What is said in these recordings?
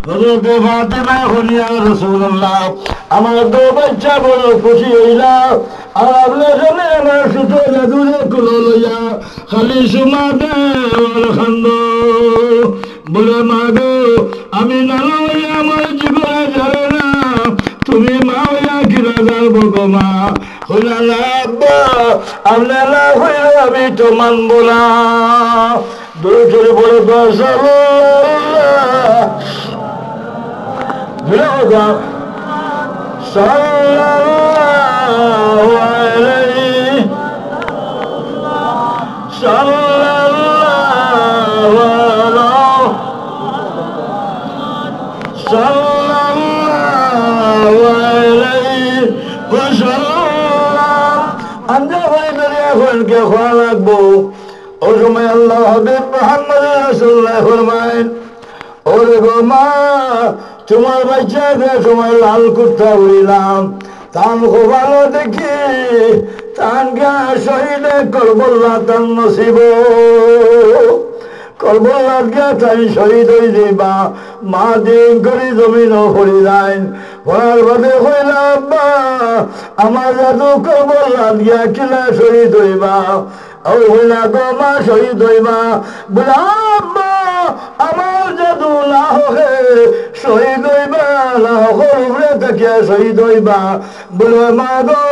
হযরতে ফাতেমা হলিয়া রাসূলুল্লাহ আমার দো বাচ্চা বড় খুশি হইলা আর আপনার সামনে আমার সুতো জাদুরে কুলো লইয়া খালি সুমা দে খান্দ বলে মা গো আমি নানা হইয়া আমার জীবনে যাবে না তুমি মা হইয়া কিনা যাবো গো মা হইলা না আব্বা আপনার না হইলে আমি তো মানব না দূরে চলে বলে সাল্লাল্লাহু আলাইহি সাল্লাল্লাহু আলাইহি ওয়াসাল্লাম আমরা ভাই ধরে এখন কে খাওয়া লাগবো ওই সময় আল্লাহ হাবিব মুহাম্মদ রাসূলুল্লাহ ফরমায়েন ওরে গো মা তোমার বাচ্চাকে সময় লাল কুর্তা উড়িলাম তান খুব ভালো দেখি তানকে শহীদে করবল্লা তান নসিব করবল্লার কে তাই শহীদ হয়ে যাইবা মা দিন করে জমিন পড়ি যায় পড়ার বাদে হইলা আব্বা আমার জাদু করবল্লার গিয়া কিলা শহীদ হইবা ওই হইলা গো মা শহীদ হইবা বলে আব্বা আমার জাদু না হোকে শহীদ হইবা না হরে থাকিয়া শহীদ হইবা বলে মা গো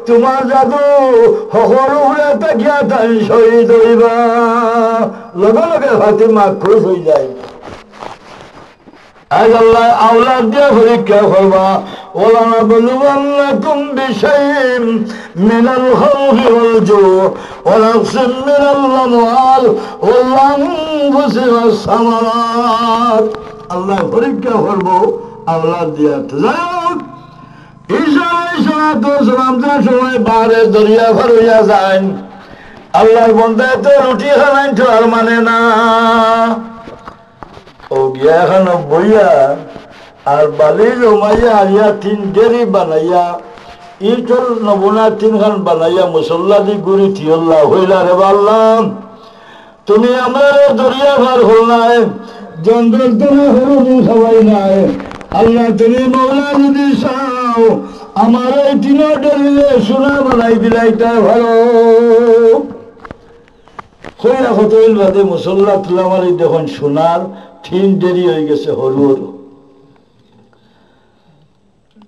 তোমার জাদু হরে থাকিয়া তাই শহীদ হইবা লগে লগে ফাতিমা খুশ হয়ে যায় আজ আল্লাহ আওলাদ দিয়ে পরীক্ষা করবা ولنبلونكم بشيء من الخوف والجوع ونقص من الأموال والأنفس والثمرات আল্লাহ পরীক্ষা করব আওলাদ দিয়ে যাই হোক ঈসা আলাইহিস সালাম তার সময় বারে দরিয়া পার হইয়া যায় আল্লাহর বান্দা তো রুটি খাবেন তো আর মানে না ও গিয়া এখন বইয়া আর বালি জমাইয়া আনিয়া তিন ডেরি বানাইয়া ইটল নমুনা তিনখান বানাইয়া মুসল্লা দি গুড়ি থিয়ল্লা হইলা রে বাল্লাম তুমি আমার দরিয়া পার হল নাই জঙ্গল তুমি হরুন সবাই নাই আল্লাহ তুমি মৌলা যদি চাও আমার এই তিন ডেরিলে সোনা বানাই দিলাইটা ভালো হইয়া কতইল বাদে মুসল্লা তুলা মারি দেখুন সোনার তিন ডেরি হয়ে গেছে হরু হরু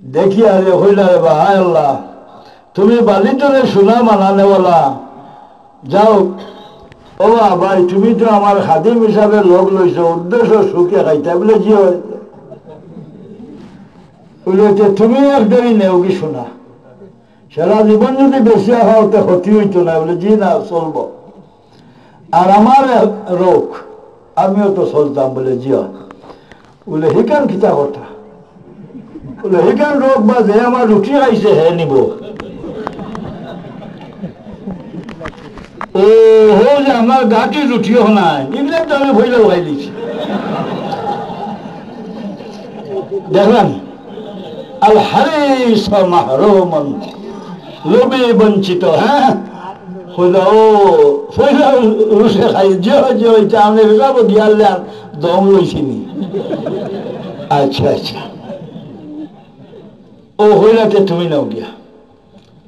দেখি আরে হইলা রে ভাই আল্লাহ তুমি বালিতরে সোনা মানানে বলা যাও ও ভাই তুমি তো আমার খাদিম হিসাবে লোক লইছো উদ্দেশ্য সুখে খাইতে বলে জি বলে তুমি এক দেরি নেও কি শোনা সারা জীবন যদি বেশি খাও তো ক্ষতি হইতো না বলে জি না চলবো আর আমার রোগ আমিও তো চলতাম বলে জি বলে হিকান খিতা কথা বলে হিকান রোগ বা যে আমার রুটি খাইছে হে নিব ও হো যে আমার গাটি রুটিও নাই এগুলো তো আমি ভইলে উঠাই দিচ্ছি দেখলাম আল হারিস মাহরুমান লোভে বঞ্চিত হ্যাঁ হইলা ও হইলা রুসে খাই যে হইতে আমি যাবো গিয়ালে আর দম লইছিনি আচ্ছা আচ্ছা ও হইলাতে তুমি নাও গিয়া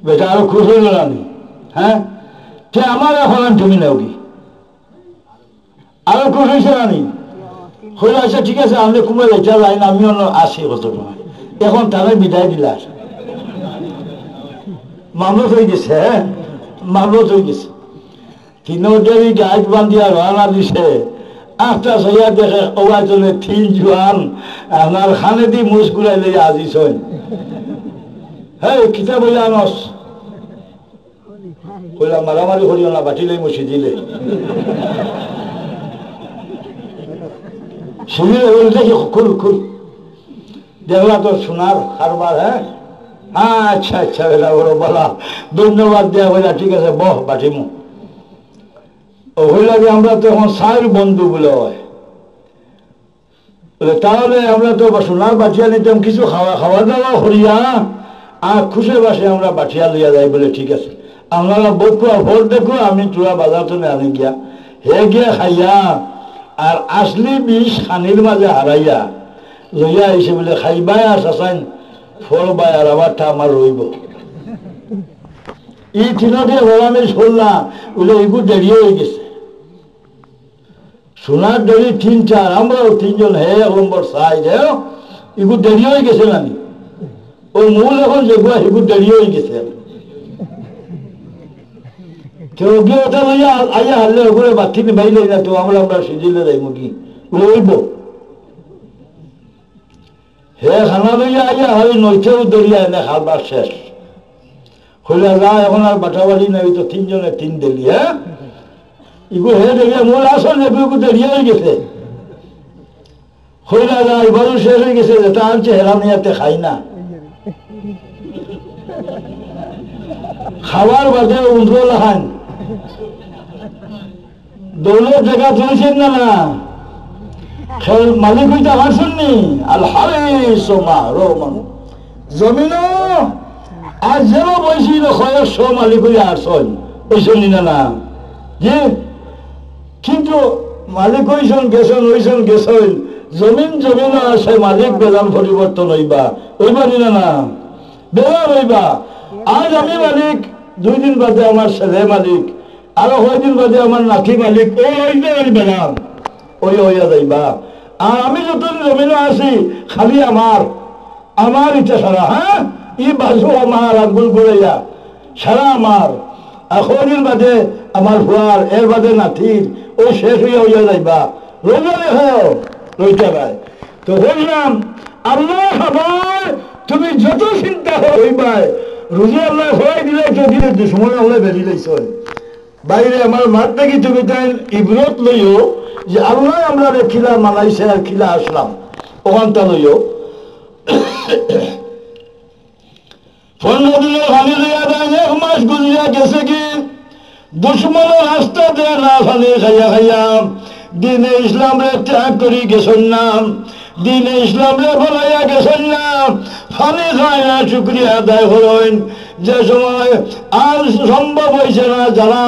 বেটা আরো খুশ হইল না হ্যাঁ সে আমার এখন তুমি নাও কি আরো খুশ হয়েছে না হইলে আচ্ছা ঠিক আছে আপনি কুমার এটা লাইন আমিও আসি কত সময় এখন তারা বিদায় দিলা মামলত হয়ে গেছে হ্যাঁ মামলত হয়ে গেছে তিনটাই গাছ বান্ধিয়া রওনা দিছে আটটা ছয়া দেখে ওয়াজনে তিন জোয়ান আপনার খানে দি মুছ গুলাই লই আজিছ হ্যাঁ কিতাব বলে আনস কইলা মারামারি করিও না বাটি লই মুছি দিলে শুনিলে বলে দেখি খুল খুল দেখলা তো সোনার কারবার হ্যাঁ আচ্ছা আচ্ছা বেলা বড় বলা ধন্যবাদ দেওয়া বলা ঠিক আছে বহ বাটিমু ও হইলা যে আমরা তো এখন সার বন্ধু বলে হয় বলে তাহলে আমরা তো সোনার বাটিয়া নিতাম কিছু খাওয়া দাওয়া করিয়া আর খুশে বাসে আমরা বাটিয়া লইয়া যাই বলে ঠিক আছে আপনারা বকু ভোট দেখো আমি তোরা বাজার তো আনি গিয়া হে গিয়া খাইয়া আর আসলি বিষ খানির মাঝে হারাইয়া লইয়া আইসে বলে খাইবাই আর চাচাইন ফলবাই আর আমারটা আমার রইব এই তিনটে আমি শুনলাম বলে এগুলো দেরি হয়ে গেছে সোনার দেরি 3-4 আমরাও 3 জন হে নম্বর সাইজ হ্যাঁ এগুলো দেরি হয়ে গেছে নানি ওই মূল এখন যেগুলো এগুলো দেরি হয়ে গেছে কেউ গিয়ে ওটা লইয়া আইয়া হারলে ওগুলো বাতি বাইলে না তো আমরা সিজিলে যাই মুখি বলে ওইব হে খানা লইয়া আইয়া হয় নইতেও দরিয়া এনে খাবার শেষ হইলে যা এখন আর বাটাবাড়ি নাই তো 3 জনে 3 দেরি হ্যাঁ এগুলো হে দেরিয়া মূল আসল এগুলো দেরি হয়ে গেছে হইলে যা এবারও শেষ হয়ে গেছে যেটা আনছে হেরা নিয়াতে খাই না খাবার বাদে উন্দ্র লাহান দৌলত জায়গা চলেছেন না না খেল মালিক হইতে পারছেন নি আল হারিস রহমান জমিন আর যেন বইছিল খয়ের মালিক হইয়া আসন ওইসন না না যে কিন্তু মালিক হইসন গেছেন জমিন আছে মালিক বেদান পরিবর্তন হইবা না না বেদান হইবা আজ আমি মালিক 2 দিন বাদে আমার ছেলে মালিক আরো 6 দিন বাদে আমার নাতি মালিক ওই হইবে বেদান ওই হইয়া যাইবা আর আমি যতদিন জমিনে আছি খালি আমার ইচ্ছা সারা হ্যাঁ ই বাজু আমার আঙ্গুল ঘুরাইয়া সারা আমার আর 6 দিন বাদে আমার হুয়ার এর বাদে নাতির ওই শেষ হইয়া যাইবা লইতে ভাই তো বললাম আল্লাহ খাবার তুমি যত চিন্তা হইবাই রুজি আল্লাহ হয়ে দিলে তো দিলে দুশ্মন আল্লাহ বেরিয়ে লাইছ বাইরে আমার মাঠ দেখি তুমি তাই ইবরত লইও যে আল্লাহ আমরা খিলা মানাইছে আর খিলা আসলাম ওখানটা লইও 15 দিনের ফানি লইয়া দেয় 1 মাস গুলিয়া গেছে কি দুশ্মনের রাস্তা দেয় না ফানি খাইয়া দিনে ইসলাম রে ত্যাগ করি গেছেন না দিনে ইসলাম রে ফলাইয়া গেছেন না ফানি খায় না শুক্রিয়া আদায় করেন যে সময় আর সম্ভব হয়েছে না যারা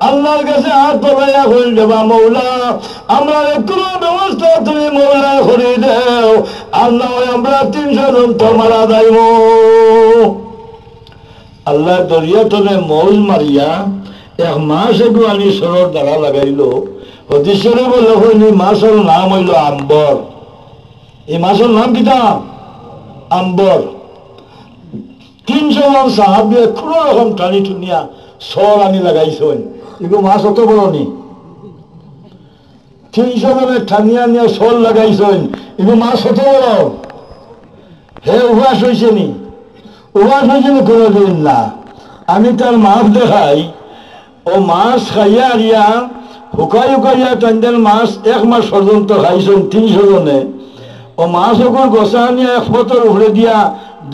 আল্লাহর কাছে হাত তোলাইয়া হইল দেবা মৌলা আমরা কোনো ব্যবস্থা তুমি মৌলা করে দেও আল্লাহ আমরা 300 জন তো মারা যাইব আল্লাহ দরিয়া তলে মৌজ মারিয়া 1 মাস এগু আনি সরর দ্বারা লাগাইল হদিসরে বলে হইনি মাছের নাম হইল আম্বর এই মাছের নাম কিতা আম্বর 300 জন সাহাবি কোনো রকম টানি টুনিয়া সর আনি লাগাইছেন এগুলো মাছ অত বড় নি 300 জনের টানিয়া নিয়ে সর লাগাইছেন এগুলো মাছ অত বড় হে উহাস হয়েছে নি কোনোদিন না আমি তার মাছ দেখাই ও মাছ খাইয়া আরিয়া হুকাইয়া টান্ডেল মাছ 1 মাস পর্যন্ত খাইছেন 300 জনে ও মাছ ওগুলো গোসা নিয়ে 1 ফতর উপরে দিয়া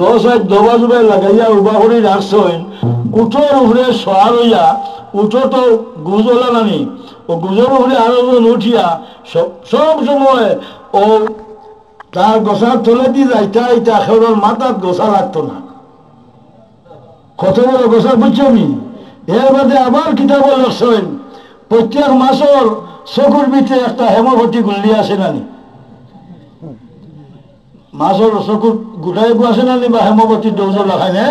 10 দবা জুবে লাগাইয়া উবা করে রাখছেন উঠোর উপরে সোয়ার হইয়া উঠো তো গুজলা নানি ও গুজর উপরে আরো জন উঠিয়া সব সময় ও তার গোসার তলে দিয়ে যাইতা ইটা খেউর মাথার গোসা লাগতো না কত বড় গোসা বুঝছি আমি এর বাদে আবার কিতাব লেখছেন প্রত্যেক মাসের চকুর ভিতরে একটা হেমভর্তি গুল্লি আছে নানি মাছের চকুর গোটাই আছে নানি বা হেমভর্তি ডোজ লাগাই না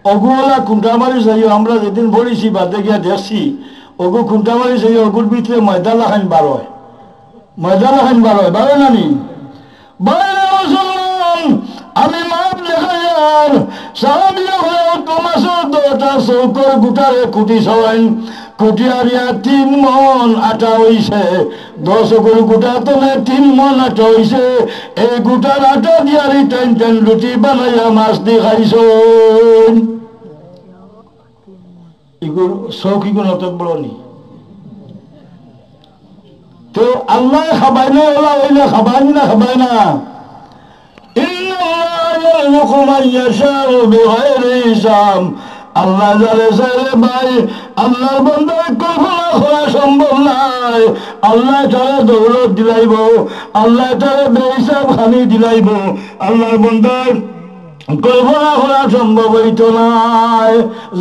অগুলা কুন্টামারি যাই আমরা যেদিন পড়েছি বাদে গিয়া দেখছি অগু কুন্টামারি যাই অগুর ভিতরে ময়দা লাগাইন বার হয় নানি আমি মাপ দেখাই আর সাহাবিয়া হয়ে তোমার 10টা চৌকর গোটারে কুটি সবাইন কুটিয়ারিয়া 3 মন আটা হইছে 10 গরু গোটা তলে 3 মন আটা হইছে এই গোটার আটা দিয়ারি টাইন রুটি বানাইয়া মাছ দিয়ে খাইছ এগুলো চৌকি গুণ অত বড় নি তো আল্লাহ খাবাই না ওলা ওইলা খাবাই না আল্লাহ ভাই আল্লাহর বন্ধার কল্পনা করা সম্ভব নাই আল্লাহ তারা দৌলত দিলাইব আল্লাহ তারা বেহিসাব খানি দিলাইব আল্লাহর বন্ধার কল্পনা করা সম্ভব হইত নাই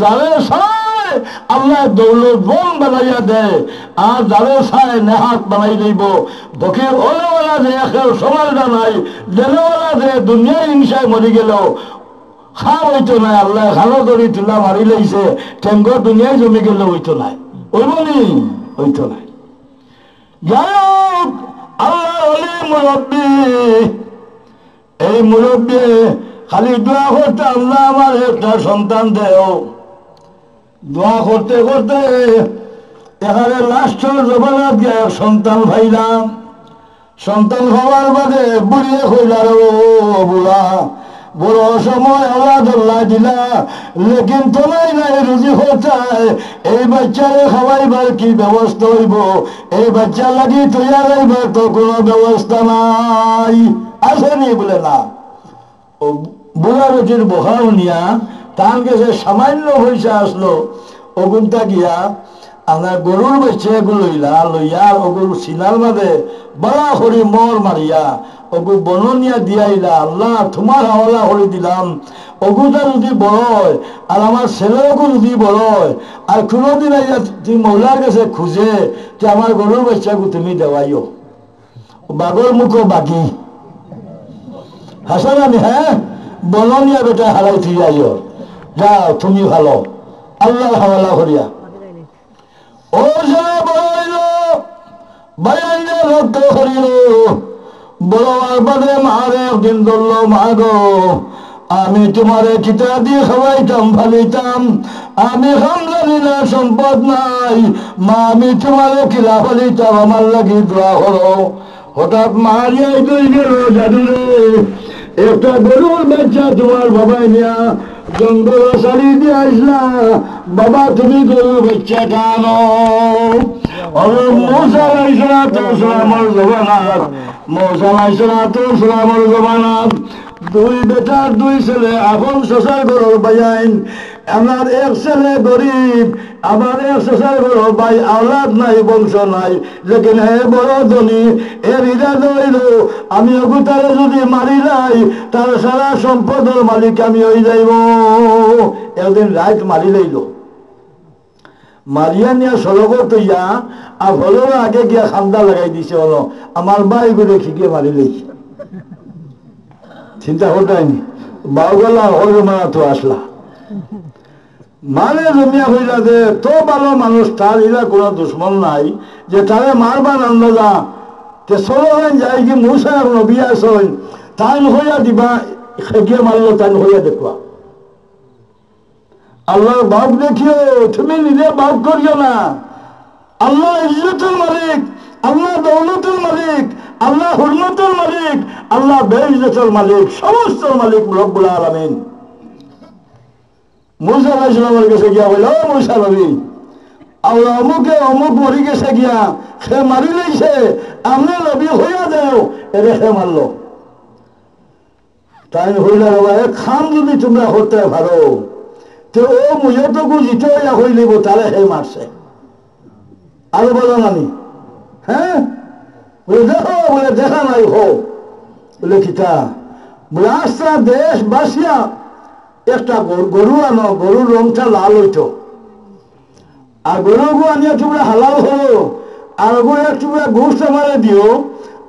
যারে চাই আল্লাহ দৌলত বন বানাইয়া দেয় আর যারে চায় নেহাত বানাই দিব বকির ওলাওয়ালা যে একের সমালটা নাই দেনেওয়ালা যে দুনিয়ার হিংসায় মরি গেল খা হইতো নাই আল্লাহ খালো ধরি তুলা মারি লাইছে টেঙ্গর দুনিয়ায় জমি গেলে হইতো নাই ওইবনি হইতো নাই যাই হোক আল্লাহ হলি মুরব্বী এই মুরব্বী খালি দোয়া করতে আল্লাহ আমার একটা সন্তান দেও দোয়া করতে করতে এখানে লাস্টের জবানাত গিয়ে সন্তান ভাইলাম সন্তান হওয়ার বাদে বুড়িয়ে কইলার ও বুড়া বড় সময় আল্লাহ দিলা লেকিন তোমাই নাই রুজি হতায় এই বাচ্চারে খাওয়াইবার কি ব্যবস্থা হইব এই বাচ্চা লাগি তৈয়ার হইবার তো কোনো ব্যবস্থা নাই আসেনি বলে না ও বুড়া বেটির বহাও নিয়া তার কাছে সামান্য পয়সা আসলো ওগুনটা গিয়া আমরা গরুর বাচ্চা এগুলো লইয়া ওগুলো সিনার মাঝে বড়া করি মর মারিয়া ওগু বননিয়া দিয়াইলা আল্লাহ তোমার হাওলা করে দিলাম ওগুটা যদি বড় হয় আর আমার ছেলেকে যদি বড় হয় আর কোনোদিন তুই মৌলার কাছে খুঁজে যে আমার গরুর বাচ্চাকে তুমি দেওয়াইও বাগর মুখো বাকি হাসান আমি হ্যাঁ বননিয়া বেটা হারাই তুই যাইও যাও তুমি ভালো আল্লাহ হাওলা করিয়া ও ছেলে বড় হইল বাইরে রক্ত করিল বড়ার বাদে মারে একদিন ধরল মা গো আমি তোমারে কিতা দিয়ে খাওয়াইতাম ফালিতাম আমি খামজানি না সম্পদ নাই মা আমি তোমারে কিলা ফালিতাম আমার লাগি দোয়া করো হঠাৎ মারিয়াই তুই গেল জাদুরে একটা গরুর বাচ্চা তোমার বাবাই নিয়া জঙ্গল সারি দিয়ে আসলা বাবা তুমি গরুর বাচ্চাটা আনো মৌসা লাইসালামের জবানাত মৌসা লাইসালামের জবানাত দুই বেটার দুই ছেলে এখন শশার ঘর বাইন আমার এক ছেলে গরিব আমার এক শশার ঘর ভাই আওলাদ নাই বংশ নাই লেকিন হে বড় ধনী এর ইরাদ হইল আমি অগুতারে যদি মারি নাই তার সারা সম্পদের মালিক আমি হয়ে যাইব একদিন রাত মারি লইল মারিয়া নিয়ে সড়কত তৈয়া আর হলেও আগে গিয়া খান্দা লাগাই দিছে হলো আমার ভাই গুলো শিখে মারি লইছে চিন্তা করতেনি বাউগলা হল মারা তো আসলা মানে জমিয়া হইলা যে তো ভালো মানুষ তার ইরা কোনো দুশ্মন নাই যে তারে মারবা নাম যা তে চলেন যাই কি মুসা নবী আসন তাই হইয়া দিবা খেগিয়ে মারলো তাই হইয়া দেখবা আল্লাহর বাপ দেখিও তুমি নিজে বাপ করিও না আল্লাহ ইজ্জতের মালিক আল্লাহ দৌলতের মালিক আল্লাহ হুরমতের মালিক আল্লাহ বেইজ্জতের মালিক সমস্ত মালিক রব্বুল আলামিন মুসা আলাইহিস সালামের কাছে গিয়া বলল ও মুসা নবী আল্লাহ অমুকে অমুক মরি গেছে গিয়া সে মারি লইছে আমি নবী হইয়া দেও এরে সে মারলো তাই হইলা বাবা খাম যদি তোমরা করতে পারো তো ও মুজতকু জিতে হইয়া হইলিব তারে হে মারছে আরো বলো নানি হ্যাঁ বলে দেখো বলে দেখা নাই হো বলে কিতা বলে আস্তা দেশ বাসিয়া একটা গরু আনো গরুর রংটা লাল হইতো আর গরুগু আনিয়া তোমরা হালাল হলো আর গরু তোমরা ঘুষ মারে দিও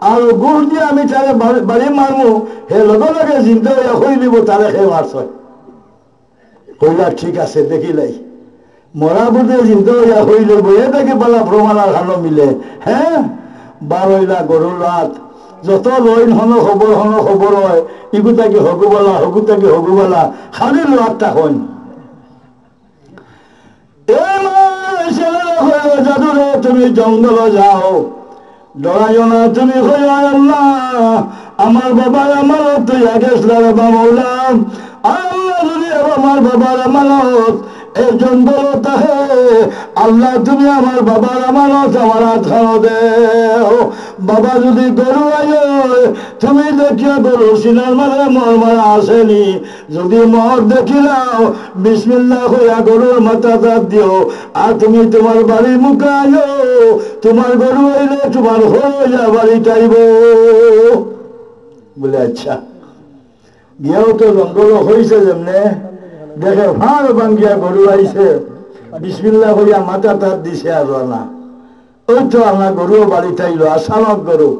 আর ঘুষ দিয়ে আমি তারে বাড়ি মারমু হে লগে লগে জিন্দা হইয়া হইলিব তারে হে মারছ কইলা ঠিক আছে দেখিলাই মরা বুঝে জিন্দা হইয়া হইলে বইয়ে দেখি বলা প্রমাণ আর হানো মিলে হ্যাঁ বারইলা গরুর রাত যত লইন হনো খবর হয় ইগুতাকে হগুবলা খালি রাতটা হন জাদুরে তুমি জঙ্গল যাও ডরাইও না তুমি আল্লাহ আমার বাবা আমার তুই আগে বাবা মৌলাম আল্লাহ যদি আমার বাবার আমানত এই জঙ্গল তাহে আল্লাহ তুমি আমার বাবার আমানত আমার আধানো দেও বাবা যদি গরু আয় তুমি দেখিয়া গরু সিনার মানে মর মারা আসেনি যদি মর দেখিলাও বিসমিল্লাহ হইয়া গরুর মাথা দাঁত দিও আর তুমি তোমার বাড়ি মুখায় তোমার গরু আইলে তোমার হইয়া বাড়ি চাইব বলে আচ্ছা গিয়েও তো জঙ্গল হয়েছে যেমনে দেখে ভাঁড় ভাঙ্গিয়া গরু আইছে বিসমিল্লাহ হইয়া মাথা তার দিছে আর না ওই তো আমার গরুও বাড়ি থাইলো আসামক গরু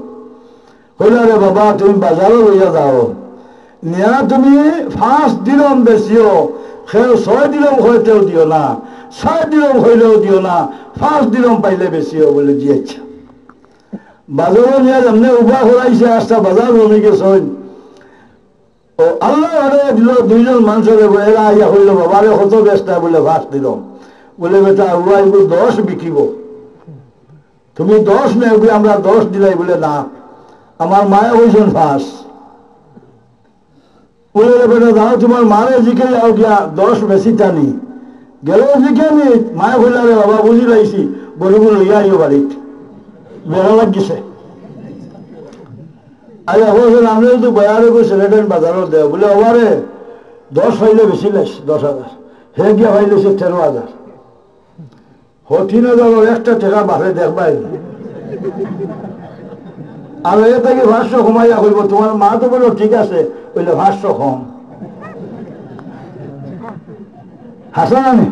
হইল রে বাবা তুমি বাজারও লইয়া যাও নিয়া তুমি 5 দিরম বেশিও 6 দিরম হইতেও দিও না 6 দিরম হইলেও দিও না 5 দিরম পাইলে বেশিও বলে দিয়েছে বাজারও নিয়ে যেমনি উভা হরাইছে আস্তা বাজার জমে গেছে ও আল্লাহ দিল 2 জন মানুষের এরা ইয়া হইল বাবারে কত বেচটা বলে 5 দিরম বলে বেটা উহাই 10 বিকিব তুমি 10 নেই আমরা 10 দিলাই বলে না আমার মায়ে হয়েছেন 5 বলে বেটা দাও তোমার মারে জিকে যাও গিয়া 10 বেশি টানি গেল জিকে নি মায়ে বললে রে বাবা বুঝি লাইছি গরুগুলো লইয়া আইও বাড়িত বেড়া লাগিছে আরে বলছেন আমি তো বয়ারে গো সিলেটের বাজারও দেও বলে ওবারে 10 হইলে বেশি লাইছি 10,000 হে গিয়া হইলেছে 13,000 3,000 একটা টাকা বাড়ে দেখবাই আর এ থেকে 500 কমাইয়া হইব তোমার মা তো বলো ঠিক আছে বললে 500 কম হাসানি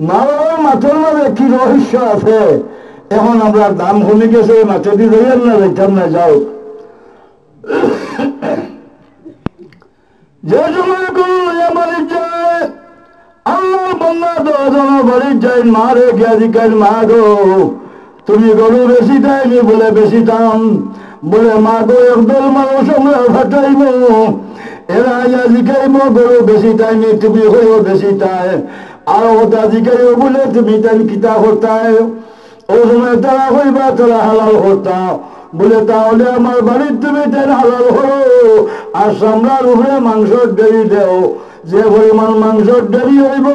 মা বাবার মাথার মাঝে কি রহস্য আছে এখন আমরা দাম কমে গেছে মাথা দিয়ে যাইয়ার না যাইতাম না যাও যে সময় গরু লইয়া বাড়ি যায় আল্লাহর বান্দা 10 জন বাড়ি যায় মা রে গিয়া জিজ্ঞাসা মা গো তুমি গরু বেশি দেয়নি বলে বেশি দাম বলে মা গো একদল মানুষ আমরা ফাটাইব এরা ইয়া জিজ্ঞাইব গরু বেশি দেয়নি তুমি হইও বেশি তাই আর ওটা জিজ্ঞাইব বলে তুমি তাই কিতা করতায় ও সময় তারা হইবা তারা হালাল করতা বলে তাহলে আমার বাড়ির তুমি তাই হালাল করো আর সামলার উপরে মাংসর ডেরি দেও যে পরিমাণ মাংসর ডেরি হইব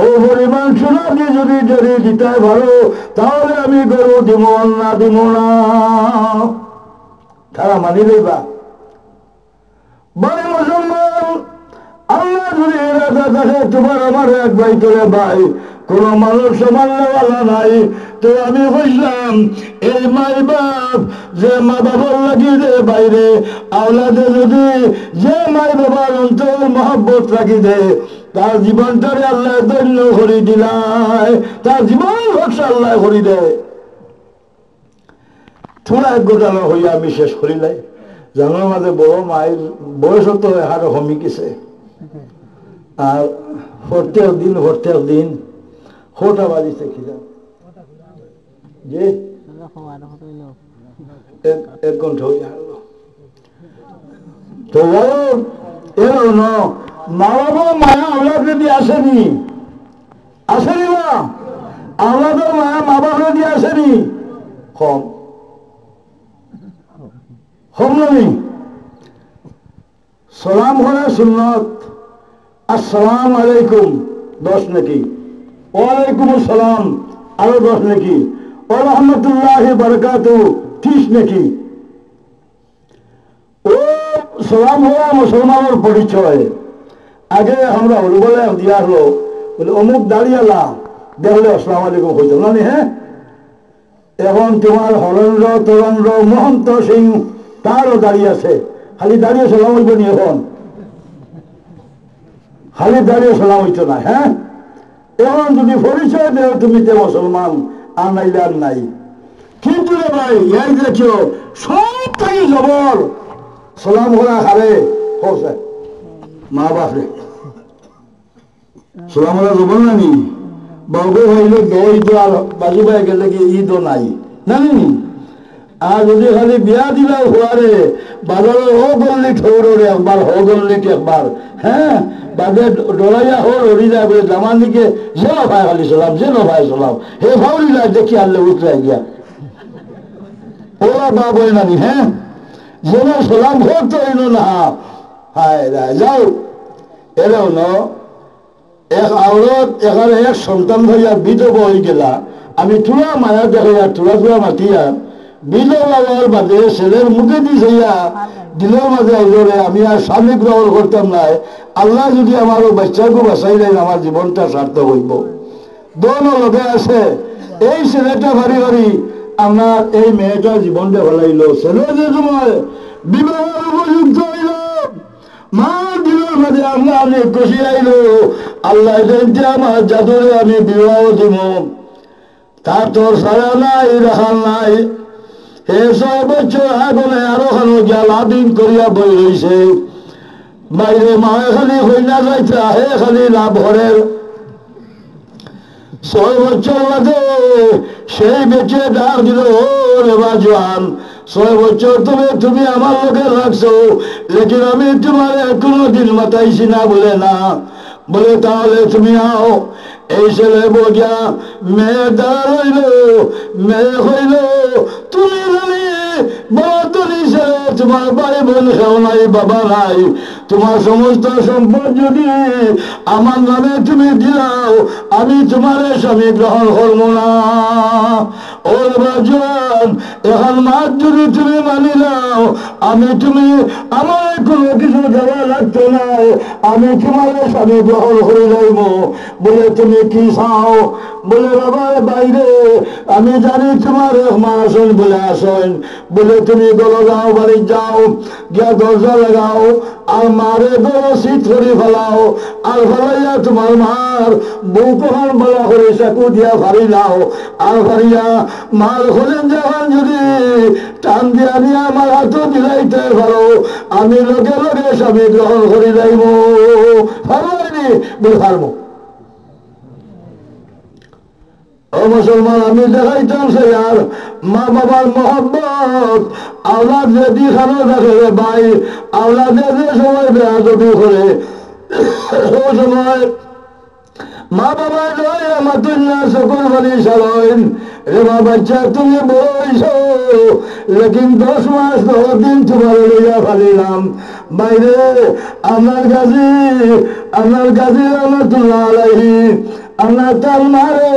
ও পরিমাণ সোনা দিয়ে যদি ডেরি দিতে পারো তাহলে আমি গরু দিব না দিব না তারা মানি লইবা বলে মুসলমান আল্লাহ যদি এলাকা থাকে তোমার আমার এক ভাই তোরে ভাই কোন মানুষ সমান নেওয়ালা নাই তো আমি বুঝলাম এই মাই বাপ যে মা বাবার লাগিয়ে দে বাইরে আওলাদে যদি যে মাই বাবার অন্তর মহব্বত রাখি দে তার জীবনটারে আল্লাহ দৈন্য করি দিলায় তার জীবন ভক্স আল্লাহ করি দে থোড়া এক গোটানো হইয়া আমি শেষ করিলাই জানার মাঝে বড় মায়ের বয়স তো এহারো কমি গেছে আর প্রত্যেক দিন খোটা বাজিছে খিদা যে 1 ঘন্টা হইয়া হলো তো এলো ন মা বাবা মায়া আওলাদে দিয়ে আসেনি না আওলাদের মায়া মা বাবা দিয়ে আসেনি কম ননি সালাম করা সুন্নত আসসালামু আলাইকুম 10 নাকি ওয়ালাইকুম আসসালাম আরো 10 নাকি ওয়া রাহমাতুল্লাহি বারাকাতুহু 30 নাকি ও সালাম হওয়া মুসলমানের পরিচয় আগে আমরা বলে দিয়া হলো বলে অমুক দাঁড়িয়ালা দেখলে আসসালামু আলাইকুম হইতো না হ্যাঁ এখন তোমার হরেন্দ্র তরেন্দ্র মহন্ত সিং তারও দাঁড়িয়ে আছে খালি দাঁড়িয়ে সালাম হইব নি এখন খালি দাঁড়িয়ে সালাম হইতো না হ্যাঁ এখন যদি পরিচয় দেও তুমি তে মুসলমান আর নাইলে আর নাই কিন্তু রে ভাই এই দেখো সব থেকে জবর সালাম করা হারে হচ্ছে মা বাপরে সালাম করা জবর না নি বাবু হইলে দই তো আর বাজু ভাই গেলে কি ঈদও নাই জানি আর যদি খালি বিয়া দিলাও হওয়ারে বাজারে ও গল্লি ঠৌরে একবার হ গল্লিটি একবার হ্যাঁ বাজে ডরাইয়া হো রড়ি যায় বলে জামান দিকে যে ভাই খালি সালাম যে ভাই সালাম হে ভাউরি যায় দেখি আনলে উঠে গিয়া ওরা বা বই নানি হ্যাঁ যেন সালাম করতে হইল না হায় রায় যাও এরাও ন এক আওরত এখানে এক সন্তান হইয়া বিধবা হয়ে গেলা আমি তুলা মায়া দেখাইয়া তুলা মাতিয়া বিধবা হওয়ার বাদে ছেলের মুখে দিছইয়া দিলের মাঝে আইলে আমি আর স্বামী গ্রহণ করতাম না আল্লাহ যদি আমার বাচ্চাকে বাঁচাই দেন আমার জীবনটা সার্থক হইব দোনো লগে আছে এই ছেলেটা ভারী ভারী আমার এই মেয়েটা জীবনটা ভালাইল ছেলে যে সময় বিবাহের উপযুক্ত হইল মা দিনের মাঝে আমরা অনেক খুশি আইলো আল্লাহ জানতে আমার জাদুরে আমি বিবাহ দিব তার তোর সারা নাই রাখাল নাই হে 6 বছর আগুনে আরো খানো গিয়া লাদিন করিয়া বই রয়েছে বাইরে মায়ে খালি হইনা যাইতে হে খালি লাভ হরের 6 বছর বাদে সেই বেঁচে ডাক দিল ও রে বাজওয়ান 6 বছর তুমি আমার লোকে রাখছো লেকিন আমি তোমার কোনোদিন মাতাইছি না বলে না বলে তাহলে তুমি আও এই ছেলে বোঝা মেয়ে দাঁড়াইল মেয়ে হইল তুমি বড় ছেলে তোমার ভাই বোন কেউ নাই বাবা নাই তোমার সমস্ত সম্পদ যদি আমার নামে তুমি দিলাও আমি তোমার স্বামী গ্রহণ করব না ওর বাজওয়ান এখন মাছ যদি তুমি মানি নাও আমি তুমি আমার কোনো কিছু দেওয়া লাগতো না আমি তোমার স্বামী গ্রহণ করে যাইব বলে তুমি কি চাও বলে বাবার বাইরে আমি জানি তোমার মা আসেন বলে আসেন বলে তুমি গলো যাও বাড়ি যাও গিয়া দরজা লাগাও আর মারে বড় শীত করে ফেলাও আর ফেলাইয়া তোমার মার বউ কখন বলা করে চাকু দিয়া ফাড়ি লাও আর ফাড়িয়া মার হলেন যখন যদি টান দিয়া নিয়ে আমার হাতও দিলাইতে পারো আমি লোকে লোকে স্বামী গ্রহণ করে যাইব ফারবাইনি বলে ফারবো ও মুসলমান আমি দেখাইতাম সে আর মা বাবার মোহাম্মত আওলাদ যদি খানো দেখে ভাই আওলাদে যে সময় বেয়াদবি করে ও সময় মা বাবা নয় আমার তুল্লা সকল বলি সারেন রে মা বাচ্চা তুমি বইছ লেকিন 10 মাস 10 দিন তোমার লইয়া ফালিলাম বাইরে আমার গাজী রহমতুল্লাহ আলাইহি আমরা তার মারে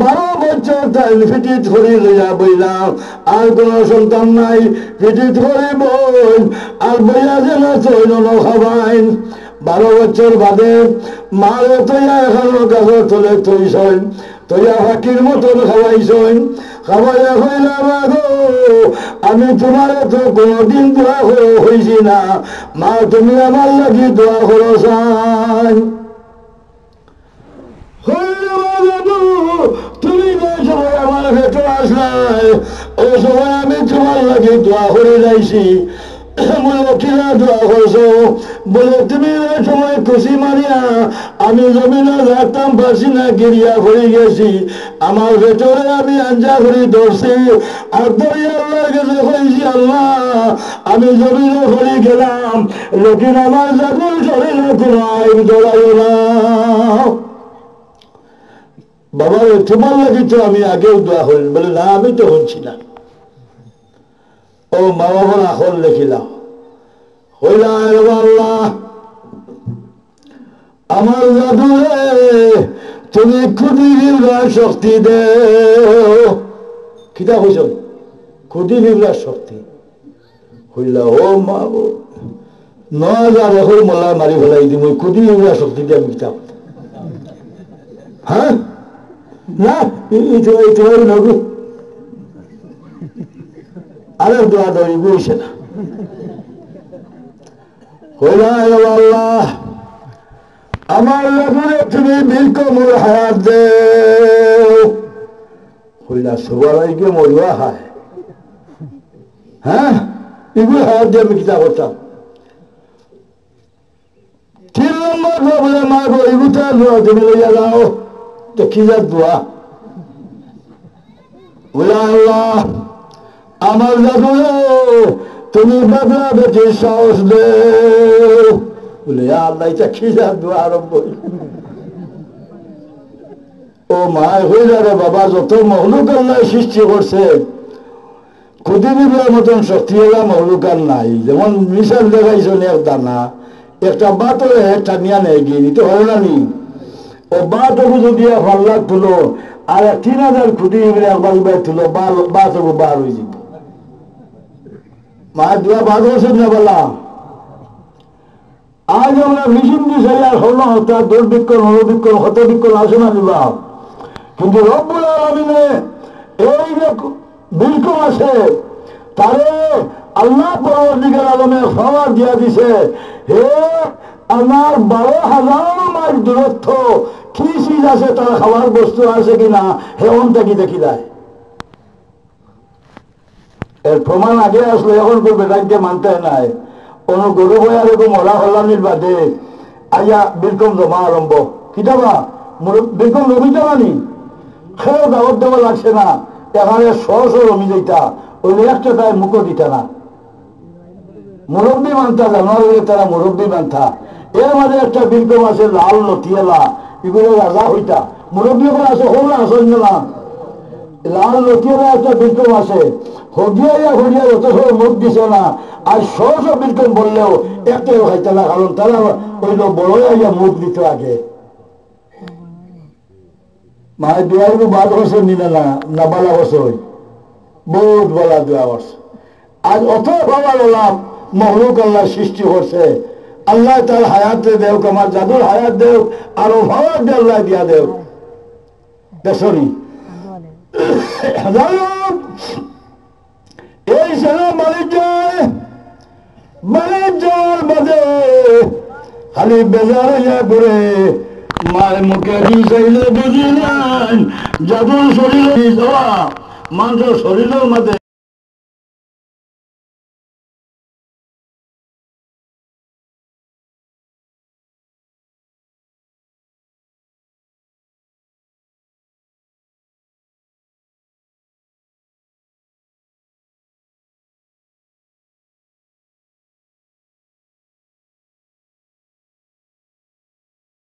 12 বছর তাই ফিটিত করে লইয়া বইলাম আর কোন সন্তান নাই ফিটিত করে বই আর বইয়া যেন চৈল খাবাইন 12 বছর বাদে মারে তৈয়া এখন গাছের তলে তৈছন তৈয়া ফাঁকির মতন খাওয়াইছন খাওয়াইয়া হইলাম আগো আমি তোমার তো কোনদিন দোয়া হয়েছি না মা তুমি আমার লাগি দোয়া করো চান তুমি যে সময় আমার ভেতর আসলাই ওই সময় আমি তোমার লাগে দোয়া করে যাইছি বলে কিনা দোয়া করছো বলে তুমি ওই সময় খুশি মারিয়া আমি জমিনে রাখতাম পারছি না গিরিয়া ভরে গেছি আমার ভেতরে আমি আঞ্জা করে ধরছি আর ধরে আল্লাহর কাছে হয়েছি আল্লাহ আমি জমিনে ভরে গেলাম লেকিন আমার যখন শরীরে কোনো আইন দৌড়াইও না বাবা তোমার লাগে তো আমি আগেও দোয়া করি বলে না আমি তো হচ্ছি না ও মা বাবার আখর লেখিলাম আল্লাহ আমার জাদুরে তুমি খুদি বিবলার শক্তি দে কিতা হইছ খুদি বিবলার শক্তি হইলা ও মা 9000 এখন মোলা মারি ফেলাই দিম খুদি বিবলার শক্তি দিয়ে আমি কিতা হ্যাঁ না এইটো নগু আরে দোয়া দৌড়ি বুঝছে না আল্লাহ আমার লাগলে তুমি বিলকমুল হায়াত দে হইলা সবাইকে মরিয়া হয় হ্যাঁ এগুলো হায়াত দিয়ে আমি কিতা করতাম 3 নম্বর বলে মা গো এগুলো দোয়া তুমি লইয়া যাও তো কি যা দোয়া বলে আল্লাহ আমার জাদুরে তুমি বাবলা বেঁচে সাহস দে বলে আল্লাহ এটা কি যা দোয়া আরম্ভ ও মায় হয়ে যাবে বাবা যত মহলুক আল্লাহ সৃষ্টি করছে খুদি বিবলার মতন শক্তি এলা মহলুক আর নাই যেমন মিশাল দেখাইছেন এক দানা একটা বাতরে একটা নিয়া নেই গিয়ে নিতে হবে না নি ও বাতবু যদি ফাল্লা তুলো আর 3000 খুদি বিবলা একবার তুলো বাতবু বার হয়ে যাব মা দোয়া বাদ হচ্ছে না বলা আজ আমরা মিশন দিশাই আর হলো তার দুর্ভিক্ষণ হলবিক্ষণ হতবিক্ষণ আসে না দিবা কিন্তু রব্বুল আলামিনে এই যে বিলকুল আছে তারে আল্লাহ পরবর্তীকার আলমে খবর দিয়া দিছে, হে আমার 12,000 মাইল দূরত্ব কি চিজ আছে, তার খাবার বস্তু আছে কিনা হে অনটাকি দেখি দেয়। এর প্রমাণ আগে আসলো, এখন তো বেটাকে মানতে নাই। কোনো গরু বয়ার এরকম মরা হল্লানির বাদে আইয়া বিলকম জমা আরম্ভ কিতাবা বিলকম রবি জমানি খেয়েও দাবত দেওয়া লাগছে না। এখানে সহস রমি যেটা ওই একটা তাই মুখো দিতা না, মুরব্বী মানতা জানোয়ার তারা মুরব্বী মানতা। এর মাঝে একটা বিলকম আছে লাল লতিয়েলা, এগুলো রাজা হইতা মুরব্বী করে আছে, হোলা আসন না লাল লতিয়েলা একটা বিলকম আছে, হদিয়া হদিয়া যত সময় মুখ দিছে না। আর সহজ বিলকম বললেও একটাই খাইতে না, কারণ তারা ওই বড় আইয়া মুখ দিত আগে। মায়ের দুয়ার বাদ বছর নিলে না বালা বছর বহুত বলা দুয়া বছর। আজ অত ভাবা বললাম মহলুক আল্লাহ সৃষ্টি করছে, আল্লাহ তার হায়াতে দেওক, আমার জাদুর হায়াত দেওক, আরো ভাবার দিয়ে আল্লাহ দিয়া দেওক। বেসরি এই ছেলে মালিক যাওয়ার বাদে খালি বেজার হইয়া করে মায়ের মুখে চাইলে বুঝিলেন জাদুর শরীর যাওয়া মানুষের শরীরের মধ্যে